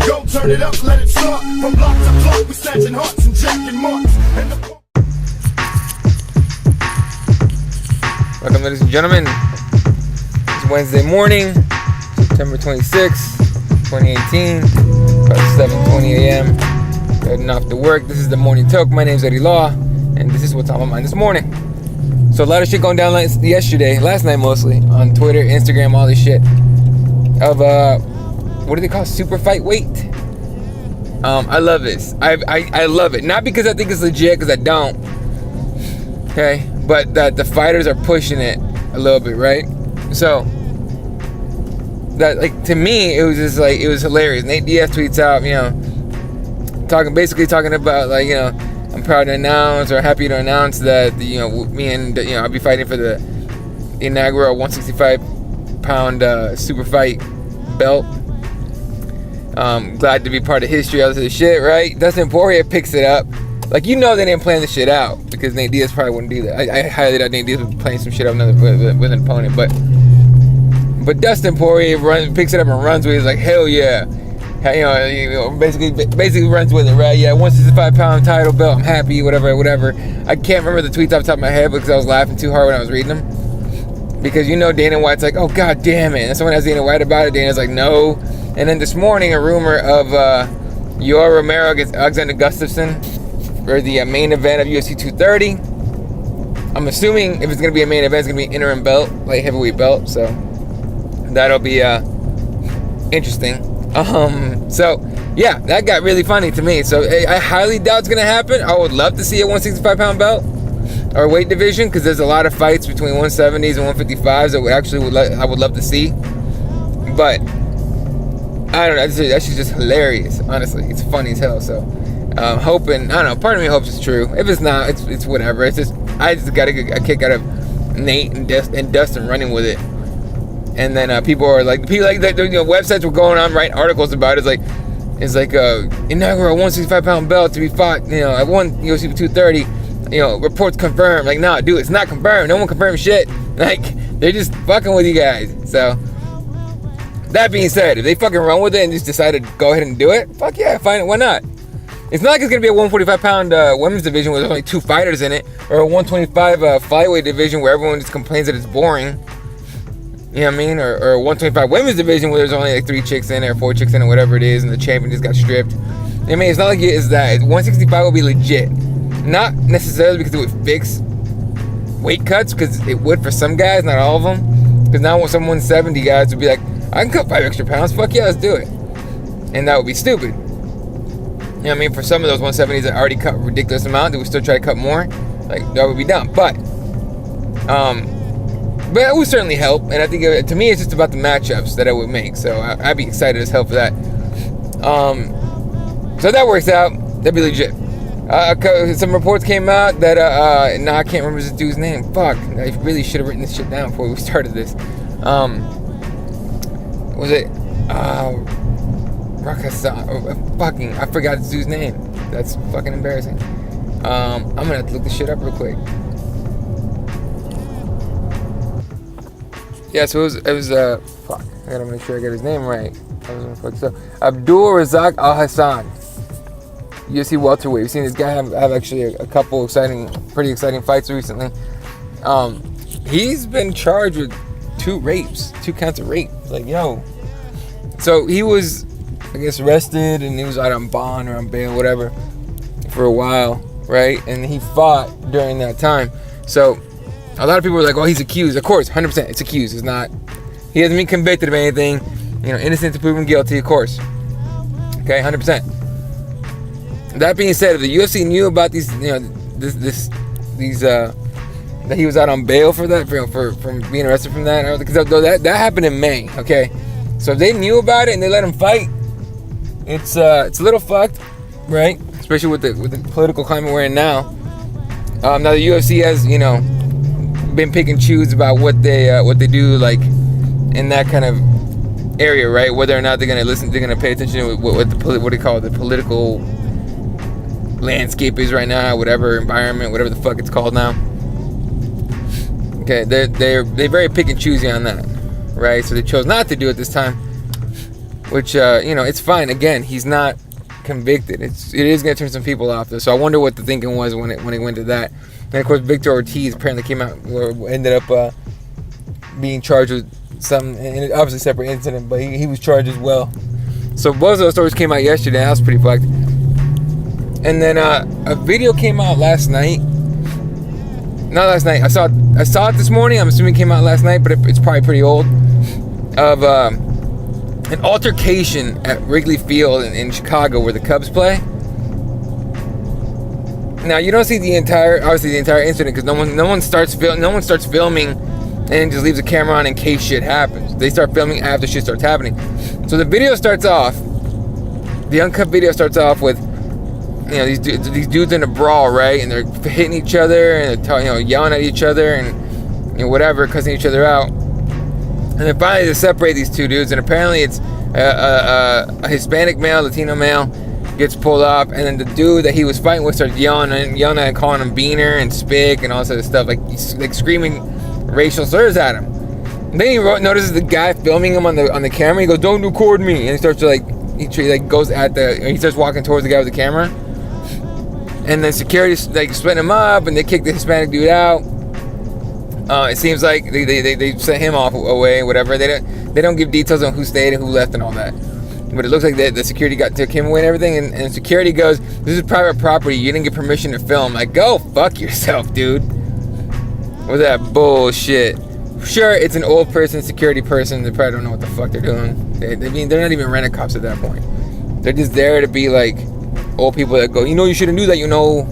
go, turn it up, let it start. From block to block, we snatching hearts and jacking marks. Welcome, ladies and gentlemen. It's Wednesday morning, September 26, 2018, about 7:20 a.m. Heading off to work. This is the Morning Toke. My name's Eddie Law, and this is what's on my mind this morning. So a lot of shit going down last night mostly, on Twitter, Instagram, all this shit of what do they call super fight weight? I love this. I love it. Not because I think it's legit, because I don't. Okay, but that the fighters are pushing it a little bit, right? So that, like, to me, it was just like, it was hilarious. Nate Diaz tweets out, basically talking about, like, I'm proud to announce, or happy to announce that, me and, I'll be fighting for the inaugural 165-pound super fight belt. Glad to be part of history, all this shit, right? Dustin Poirier picks it up. Like, they didn't plan this shit out, because Nate Diaz probably wouldn't do that. I highly doubt Nate Diaz would be playing some shit up with an opponent, but Dustin Poirier picks it up and runs with it. He's like, hell yeah. Basically runs with it, right? Yeah, 165-pound title belt. I'm happy, whatever. I can't remember the tweets off the top of my head because I was laughing too hard when I was reading them. Because Dana White's like, oh, god damn it. And someone asked Dana White about it. Dana's like, no. And then this morning, a rumor of Yoel Romero against Alexander Gustafsson for the main event of UFC 230. I'm assuming if it's going to be a main event, it's going to be an interim belt, light heavyweight belt. So that'll be interesting. So yeah, that got really funny to me. So I highly doubt it's gonna happen. I would love to see a 165-pound belt or weight division, because there's a lot of fights between 170s and 155s that I would love to see. But I don't know. That shit's just hilarious. Honestly, it's funny as hell. So hoping, I don't know. Part of me hopes it's true. If it's not, it's whatever. I just got a kick out of Nate and Dustin running with it. And then people are like, websites were going on writing articles about it. It's like inaugural 165-pound belt to be fought, at UFC 230. Reports confirmed. Like, nah, dude, it's not confirmed. No one confirmed shit. Like, they're just fucking with you guys. So that being said, if they fucking run with it and just decide to go ahead and do it, fuck yeah, fine. Why not? It's not like it's gonna be a 145-pound women's division where there's only 2 fighters in it, or a 125 flyweight division where everyone just complains that it's boring. You know what I mean? Or a 125 women's division where there's only like 3 chicks in it, or 4 chicks in it, whatever it is, and the champion just got stripped. I mean, it's not like it is that. 165 will be legit. Not necessarily because it would fix weight cuts, because it would for some guys, not all of them. Because now some 170 guys would be like, I can cut 5 extra pounds, fuck yeah, let's do it. And that would be stupid. You know what I mean? For some of those 170s that already cut a ridiculous amount, they would still try to cut more. Like, that would be dumb. But it would certainly help, and I think to me it's just about the matchups that it would make. So I'd be excited as hell for that. So that works out. That'd be legit. Some reports came out that I can't remember this dude's name. Fuck, I really should have written this shit down before we started this. Was it fucking, I forgot this dude's name. That's fucking embarrassing. I'm gonna have to look this shit up real quick. Yeah, so it was fuck, I gotta make sure I get his name right. So Abdul Razak Al Hassan, UFC welterweight. We've seen this guy have actually a couple pretty exciting fights recently. He's been charged with 2 counts of rape. Like, so he was, I guess, arrested, and he was out on bond or on bail, whatever, for a while, right? And he fought during that time. So a lot of people were like, oh, he's accused. Of course, 100%, it's accused. It's not, he hasn't been convicted of anything. Innocent to proven guilty, of course. Okay, 100%. That being said, if the UFC knew about these, that he was out on bail for that, from being arrested from that, because that happened in May, okay? So if they knew about it and they let him fight, it's a little fucked, right? Especially with the political climate we're in now. Now the UFC has, been pick and choose about what they do, like, in that kind of area, right? Whether or not they're gonna pay attention to what do you call it, the political landscape is right now, whatever environment, whatever the fuck it's called now. Okay, they're very pick and choosy on that, right? So they chose not to do it this time. which it's fine. Again, he's not convicted. It is going to turn some people off though. So I wonder what the thinking was when it went to that. And of course, Victor Ortiz apparently came out, ended up being charged with some, and obviously separate incident, but he was charged as well. So both of those stories came out yesterday. That was pretty fucked. And then a video came out last night. Not last night. I saw it this morning. I'm assuming it came out last night, but it's probably pretty old. Of an altercation at Wrigley Field in Chicago where the Cubs play. Now you don't see the entire incident because no one starts filming and just leaves the camera on in case shit happens. They start filming after shit starts happening. So the video starts off. The uncut video starts off with these dudes in a brawl, right? And they're hitting each other and they're yelling at each other and whatever, cussing each other out. And then finally they separate these two dudes, and apparently it's a Hispanic male, Latino male gets pulled off, and then the dude that he was fighting with starts yelling and calling him beaner and spick and all this other stuff, like screaming racial slurs at him. And then he notices the guy filming him on the camera. He goes, "Don't record me!" And he starts to he starts walking towards the guy with the camera. And then security splitting him up, and they kick the Hispanic dude out. It seems like they sent him away, whatever. They don't give details on who stayed and who left and all that. But it looks like the security took him away and everything. And security goes, "This is private property. You didn't get permission to film." Like, go fuck yourself, dude. With that bullshit. Sure, it's an old person, security person. They probably don't know what the fuck they're doing. They're not even rent-a-cops at that point. They're just there to be like old people that go, you shouldn't do that, you know.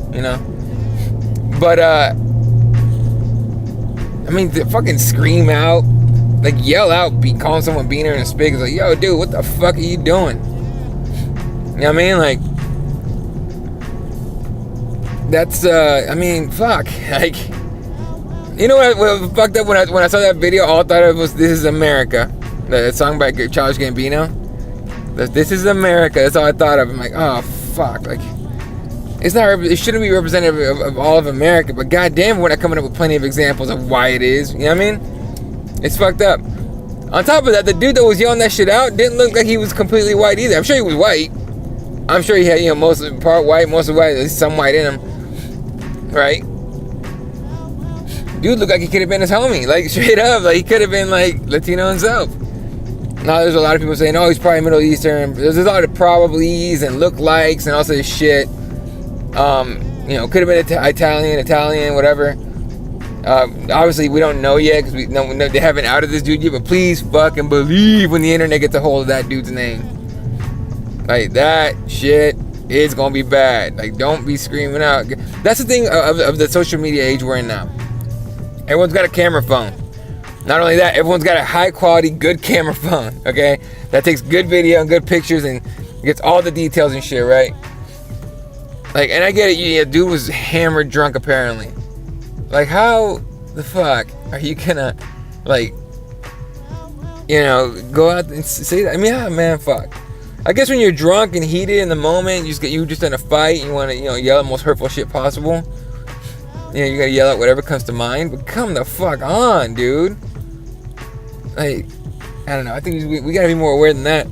But to fucking scream out, like yell out, calling someone beaner and a spig is like, yo, dude, what the fuck are you doing? You know what I mean? Like, that's fuck. Like, you know what fucked up when I saw that video? All I thought it was "This Is America," that song by Childish Gambino. "This Is America." That's all I thought of. I'm like, oh fuck, like it shouldn't be representative of all of America, but goddamn, we're not coming up with plenty of examples of why it is. You know what I mean? It's fucked up. On top of that, the dude that was yelling that shit out didn't look like he was completely white either. I'm sure he was white. I'm sure he had mostly part white, mostly white, at least some white in him, right? Dude looked like he could have been his homie, like straight up, like he could have been like Latino himself. Now there's a lot of people saying, oh, he's probably Middle Eastern. There's a lot of probablys and look-likes and all this shit. Could have been Italian, whatever. Obviously, we don't know yet because they haven't outed this dude yet. But please fucking believe when the internet gets a hold of that dude's name. Like, that shit is gonna be bad. Like, don't be screaming out. That's the thing of the social media age we're in now. Everyone's got a camera phone. Not only that, everyone's got a high quality, good camera phone, okay? That takes good video and good pictures and gets all the details and shit, right? Like, and I get it, dude was hammered drunk apparently. Like, how the fuck are you gonna, go out and say that? I mean, man, fuck. I guess when you're drunk and heated in the moment, you just in a fight, you wanna, yell the most hurtful shit possible. You gotta yell out whatever comes to mind, but come the fuck on, dude. Like, I don't know. I think we gotta be more aware than that.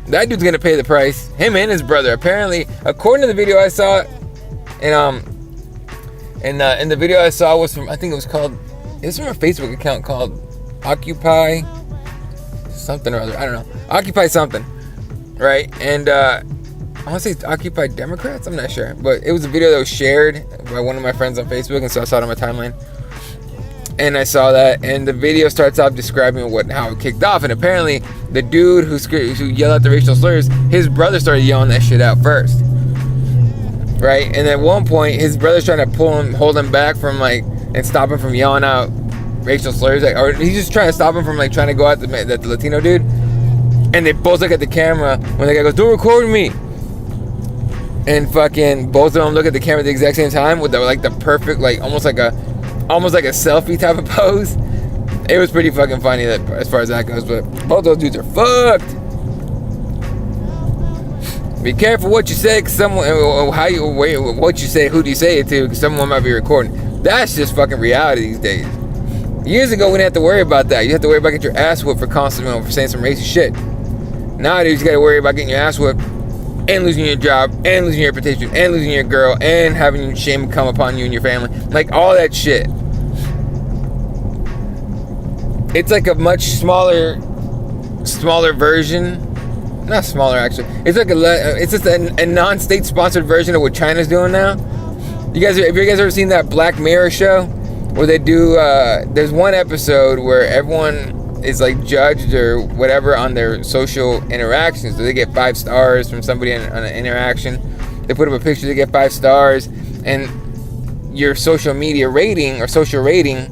That dude's gonna pay the price. Him and his brother. Apparently, according to the video I saw, and the video I saw was from, I think it was from a Facebook account called Occupy something or other. I don't know. Occupy something, right? And I want to say it's Occupy Democrats. I'm not sure, but it was a video that was shared by one of my friends on Facebook, and so I saw it on my timeline. And I saw that, and the video starts off describing how it kicked off. And apparently, the dude who yelled out the racial slurs, his brother started yelling that shit out first, right? And at one point, his brother's trying to hold him back from and stop him from yelling out racial slurs, or he's just trying to stop him from trying to go at the Latino dude. And they both look at the camera when the guy goes, "Don't record me." And fucking both of them look at the camera at the exact same time with the perfect, almost like a selfie type of pose. It was pretty fucking funny that as far as that goes, but both those dudes are fucked. Be careful what you say, cause what you say, who do you say it to, because someone might be recording. That's just fucking reality these days. Years ago, we didn't have to worry about that. You have to worry about getting your ass whooped for saying some racist shit. Nowadays, you gotta worry about getting your ass whipped, and losing your job, and losing your reputation, and losing your girl, and having shame come upon you and your family. Like, all that shit. It's like a much smaller version. Not smaller, actually. It's like it's just a non-state sponsored version of what China's doing now. Have you guys ever seen that Black Mirror show where they do? There's one episode where everyone is like judged or whatever on their social interactions. So they get 5 stars from somebody on an interaction. They put up a picture, they get 5 stars, and your social media rating or social rating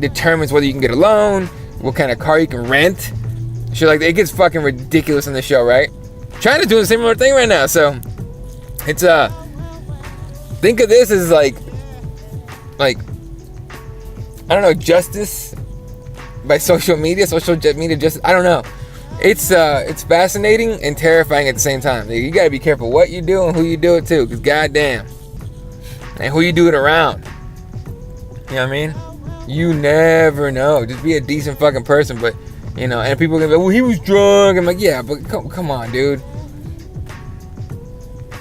determines whether you can get a loan, what kind of car you can rent. Shit like that. It gets fucking ridiculous on the show, right? China's doing a similar thing right now, so it's think of this as like I don't know, justice by social media justice. I don't know. It's fascinating and terrifying at the same time. You gotta be careful what you do and who you do it to, because goddamn, and who you do it around. You know what I mean? You never know. Just be a decent fucking person, but. You know, and people are gonna be like, well, he was drunk. I'm like, yeah, but come on, dude.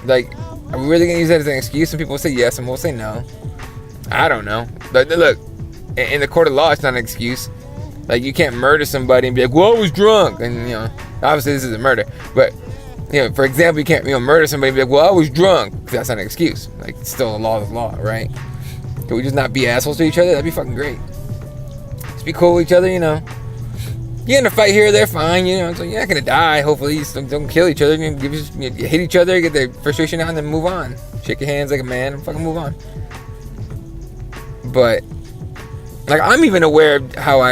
Like, are we really gonna use that as an excuse? Some people will say yes, and we'll say no. I don't know. But look, in the court of law, it's not an excuse. Like, you can't murder somebody and be like, well, I was drunk. And, you know, obviously this is a murder. But, you know, for example, you can't, murder somebody and be like, well, I was drunk. Because that's not an excuse. Like, it's still a law is law, right? Can we just not be assholes to each other? That'd be fucking great. Just be cool with each other, you know. You get in a fight here or there, fine, you know, so you're not gonna die. Hopefully, you don't kill each other. You hit each other, get the frustration out, and then move on. Shake your hands like a man and fucking move on. But, like, I'm even aware of how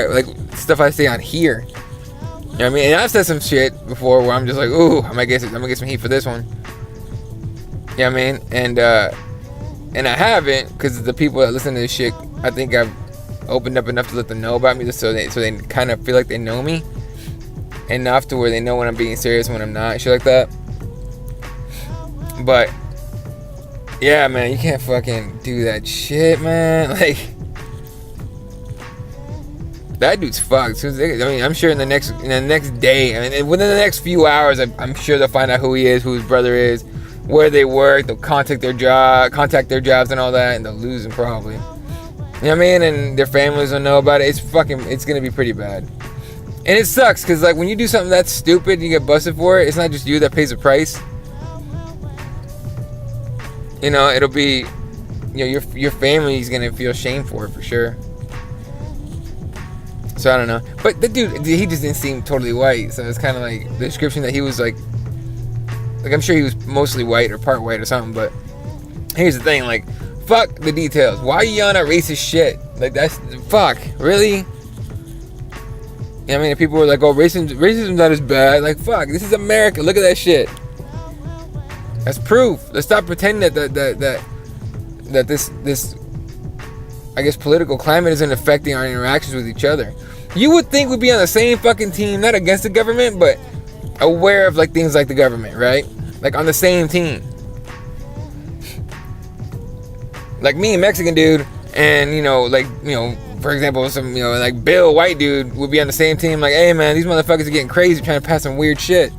stuff I say on here. You know what I mean? And I've said some shit before where I'm just like, ooh, I'm gonna get some heat for this one. You know what I mean? And I haven't, because the people that listen to this shit, I think I've opened up enough to let them know about me, just so they kind of feel like they know me enough to where they know when I'm being serious and when I'm not, shit like that. But yeah, man, you can't fucking do that shit, man. Like, that dude's fucked. I mean, I'm sure in the next day, I mean, within the next few hours, I'm sure they'll find out who he is, who his brother is, where they work. They'll contact their jobs and all that, and they'll lose him probably. You know what I mean? And their families will know about it. It's gonna be pretty bad. And it sucks, because like when you do something that's stupid and you get busted for it, it's not just you that pays the price. You know, it'll be, you know, your family's gonna feel shame for it for sure. So I don't know. But the dude, he just didn't seem totally white. So it's kind of like the description that he was like I'm sure he was mostly white or part white or something. But here's the thing, like, fuck the details. Why are you yelling at racist shit? Like, that's, fuck, really? You know what I mean? If people were like, oh, racism's not as bad. Like, fuck, this is America. Look at that shit. That's proof. Let's stop pretending that this I guess political climate isn't affecting our interactions with each other. You would think we'd be on the same fucking team, not against the government, but aware of like things like the government, right? Like on the same team. Like me, a Mexican dude, and for example, some like Bill, white dude, would be on the same team. Like, hey man, these motherfuckers are getting crazy, trying to pass some weird shit.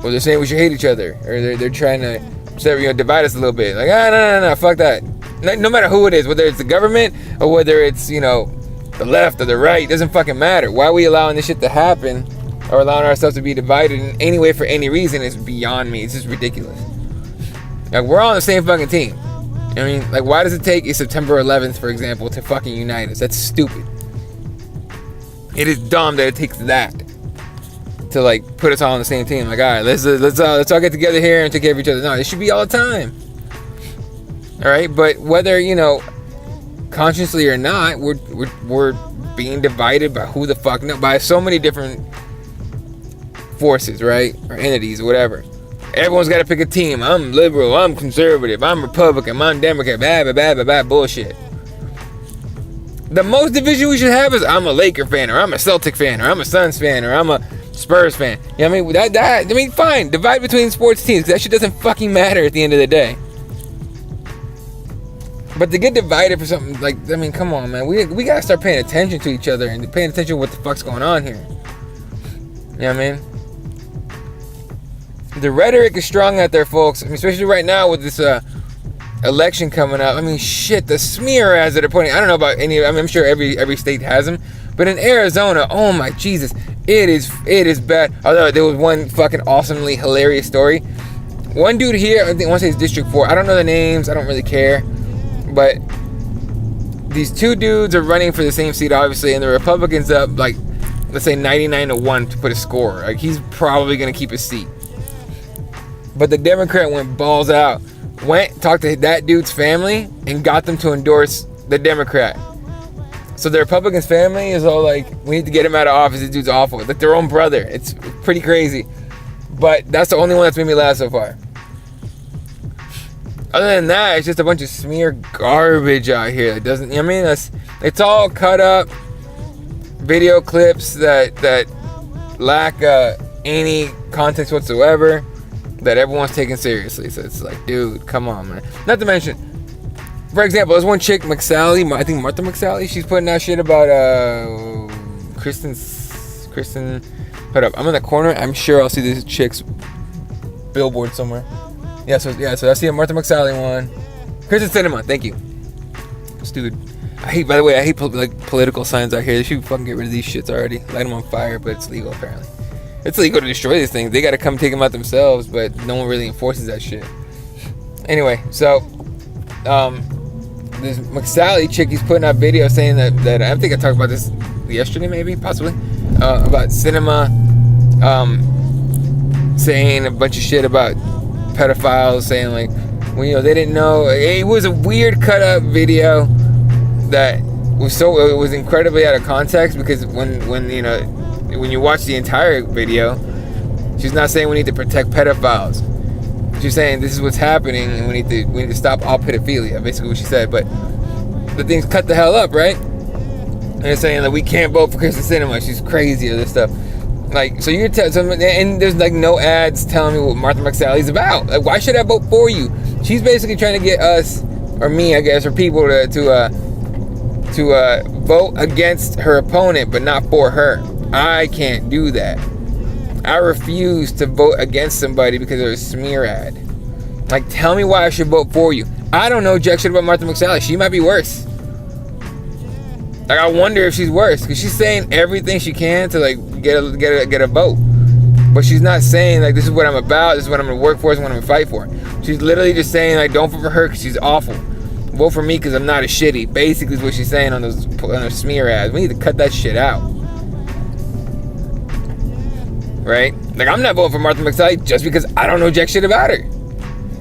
Or they're saying we should hate each other, or they're trying to divide us a little bit. Like, no, fuck that. No matter who it is, whether it's the government or whether it's the left or the right, it doesn't fucking matter. Why are we allowing this shit to happen, or allowing ourselves to be divided in any way for any reason? Is beyond me. It's just ridiculous. Like, we're all on the same fucking team. I mean, like, why does it take a September 11th, for example, to fucking unite us? That's stupid. It is dumb that it takes that to like put us all on the same team. Like, all right, let's all get together here and take care of each other. No, it should be all the time. All right, but whether consciously or not, we're being divided by who the fuck by so many different forces, right, or entities, or whatever. Everyone's got to pick a team. I'm liberal. I'm conservative. I'm Republican. I'm Democrat. Blah, bullshit. The most division we should have is I'm a Laker fan, or I'm a Celtic fan, or I'm a Suns fan, or I'm a Spurs fan. You know what I mean? Fine. Divide between sports teams, because that shit doesn't fucking matter at the end of the day. But to get divided for something like, I mean, come on, man. We got to start paying attention to each other and paying attention to what the fuck's going on here. know what I mean? The rhetoric is strong out there, folks. I mean, especially right now with this election coming up. I mean, shit, the smear ads that are putting. I don't know about any. I mean, I'm sure every state has them, but in Arizona, oh my Jesus, it is bad. Although there was one fucking awesomely hilarious story. One dude here, I think I want to say it's District 4. I don't know the names. I don't really care, but these two dudes are running for the same seat, obviously, and the Republicans up like, let's say 99-1 to put a score. Like, he's probably gonna keep his seat. But the Democrat went balls out, talked to that dude's family, and got them to endorse the Democrat. So the Republicans' family is all like, we need to get him out of office. This dude's awful. Like their own brother. It's pretty crazy. But that's the only one that's made me laugh so far. Other than that, it's just a bunch of smear garbage out here. It doesn't, I mean, it's all cut up video clips that lack any context whatsoever, that everyone's taking seriously. So it's like, dude, come on, man. Not to mention, for example, there's one chick, McSally, I think Martha McSally, she's putting out shit about Kristen. Hold up, I'm in the corner. I'm sure I'll see this chick's billboard somewhere. Yeah, so I see a Martha McSally one. Kristen Cinema, thank you. Dude, by the way, I hate like political signs out here. They should fucking get rid of these shits already. Light them on fire, but it's legal apparently. It's illegal to destroy these things. They gotta come take them out themselves, but no one really enforces that shit. Anyway, so this McSally chick, he's putting out videos saying that I think I talked about this yesterday, maybe, possibly, about cinema, saying a bunch of shit about pedophiles, saying like, well, you know, they didn't know. It was a weird cut up video that was it was incredibly out of context, because when you watch the entire video, she's not saying we need to protect pedophiles. She's saying this is what's happening and we need to stop all pedophilia, basically what she said. But the thing's cut the hell up, right? And they're saying that we can't vote for Kristen Cinema, she's crazy, or this stuff. Like, so you're and there's like no ads telling me what Martha McSally's about. Like, why should I vote for you? She's basically trying to get us, or me, I guess, or people to vote against her opponent, but not for her. I can't do that. I refuse to vote against somebody because they're a smear ad. Like, tell me why I should vote for you. I don't know jack shit about Martha McSally. She might be worse. Like, I wonder if she's worse, because she's saying everything she can to like get a vote, but she's not saying like, this is what I'm about, this is what I'm gonna work for, this is what I'm gonna fight for. She's literally just saying like, don't vote for her because she's awful. Vote for me because I'm not as shitty. Basically, is what she's saying on those smear ads. We need to cut that shit out. Right? Like, I'm not voting for Martha McSally just because I don't know jack shit about her.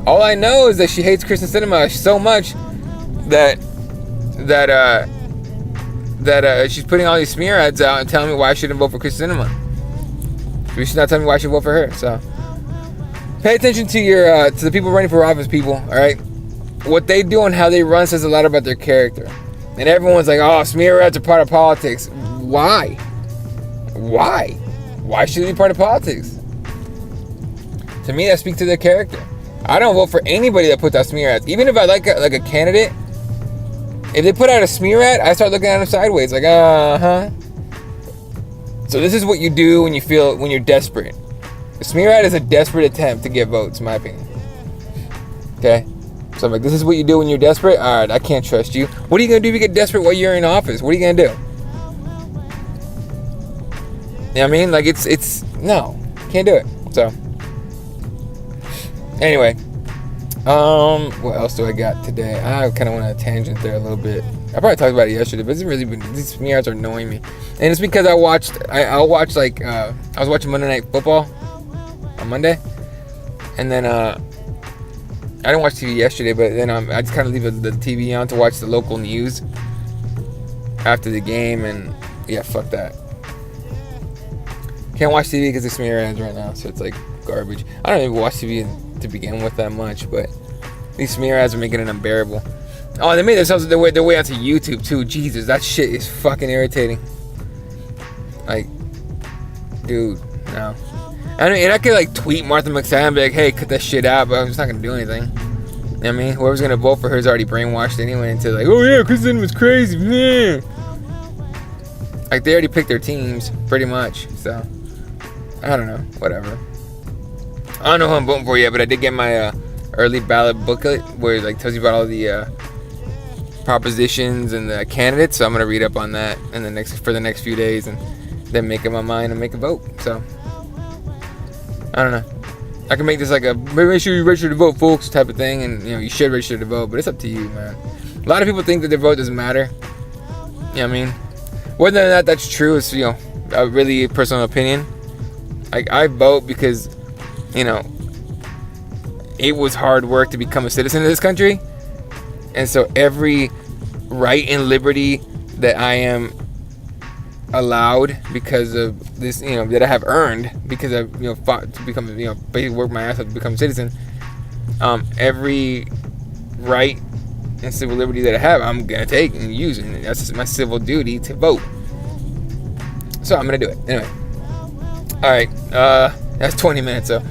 All I know is that she hates Kristen Cinema so much that she's putting all these smear ads out and telling me why I shouldn't vote for Kristen Cinema. She's not telling me why I should vote for her. So pay attention to your to the people running for office, people. All right, what they do and how they run says a lot about their character. And everyone's like, oh, smear ads are part of politics. Why? Why should it be part of politics? To me, that speaks to their character. I don't vote for anybody that puts out smear ads. Even if I like a candidate, if they put out a smear ad, I start looking at them sideways, like, So this is what you do when you're desperate. A smear ad is a desperate attempt to get votes, in my opinion. Okay? So I'm like, this is what you do when you're desperate? Alright, I can't trust you. What are you going to do if you get desperate while you're in office? What are you going to do? You know what I mean? Like, no. Can't do it. So, anyway. What else do I got today? I kind of went on a tangent there a little bit. I probably talked about it yesterday, but these smear ads are annoying me. And it's because I was watching Monday Night Football on Monday. And then, I didn't watch TV yesterday, but then I just kind of leave the TV on to watch the local news after the game, and yeah, fuck that. Can't watch TV because it's smear ads right now, so it's like garbage. I don't even watch TV to begin with that much, but these smear ads are making it unbearable. Oh, they made themselves their way onto YouTube too. Jesus, that shit is fucking irritating. Like, dude, no. I mean, and I could like tweet Martha McSally and be like, hey, cut that shit out, but I'm just not gonna do anything. You know what I mean? Whoever's gonna vote for her is already brainwashed anyway into like, oh yeah, Kristen was crazy, man. Like, they already picked their teams, pretty much, so I don't know, whatever. I don't know who I'm voting for yet, but I did get my early ballot booklet where it like tells you about all the propositions and the candidates. So I'm gonna read up on that for the next few days, and then make up my mind and make a vote. So I don't know. I can make this like a make sure you register to vote, folks, type of thing, and you should register to vote, but it's up to you, man. A lot of people think that their vote doesn't matter. You know what I mean? Whether or not that's true is a really personal opinion. Like, I vote because it was hard work to become a citizen of this country, and so every right and liberty that I am allowed because of this, that I have earned because I've fought to become, basically work my ass off to become a citizen. Every right and civil liberty that I have, I'm gonna take and use, and that's just my civil duty to vote. So I'm gonna do it anyway. All right, that's 20 minutes. So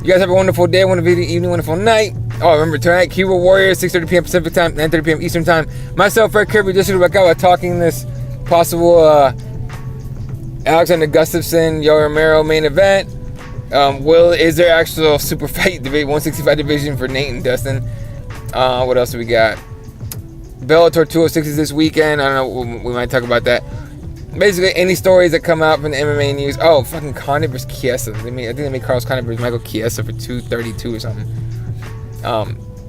you guys have a wonderful day, wonderful evening, wonderful night. Oh, remember tonight, Keyboard Warriors, 6:30 p.m. Pacific time, 9:30 p.m. Eastern time. Myself, Fred Kirby, just back out talking this possible Alexander Gustafsson, Yoel Romero main event. Is there actual super fight debate 165 division for Nate and Dustin? What else do we got? Bellator 206 is this weekend. I don't know. We might talk about that. Basically, any stories that come out from the MMA news. Oh, fucking Conor versus Chiesa. I think they made Carlos Conor versus Michael Chiesa for 232 or something.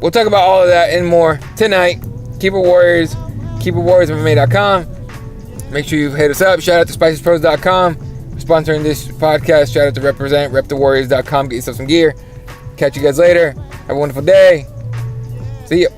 We'll talk about all of that and more tonight. Keyboard Warriors, keyboardwarriorsmma.com. Make sure you hit us up. Shout out to spiciespros.com sponsoring this podcast. Shout out to repthewarriors.com. Get yourself some gear. Catch you guys later. Have a wonderful day. See ya.